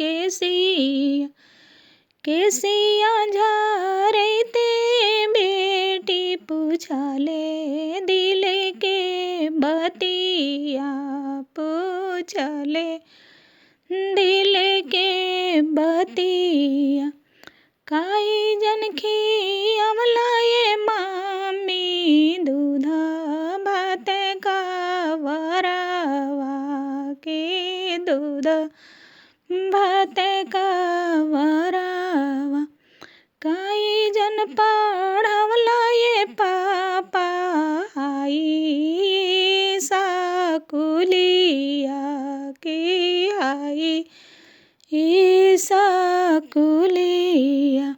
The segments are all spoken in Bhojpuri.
केसिया केसिया झारते बेटी पूछले दिल के बतिया पूछले दिल के बतिया काई जनखी अमलाए मामी दूध भात का वरावा के दूध भात का वरावा काई जन पढ़वलाए पापा आई साकुलिया के आई साकुलिया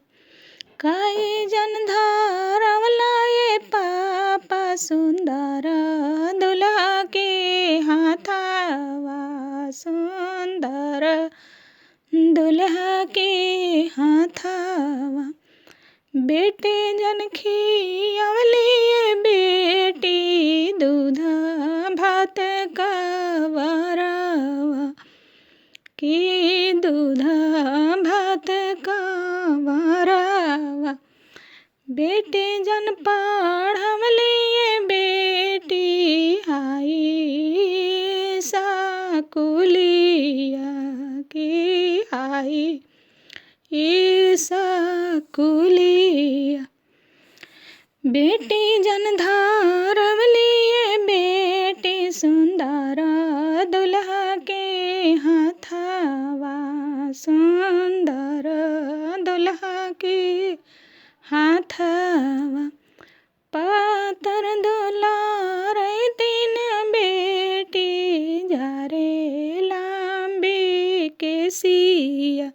काई जन धारवलाए पापा सुंदर दुल्हा के हाथावा सुंदर दुल्हा के हाथावा बेटे जन खियवलिए बेटी दूध भात का वरावा की दूध भात का वरावा बेटे जन पढ़वलिए बेटी आई साकुलिया की आई साकुलिया बेटी जन धारवलिए बेटी सुंदर दुल्हा के हाथावा सुंदर दुल्हा के हाथावा पातर दुलार तीन बेटी जारे लांबी केसिया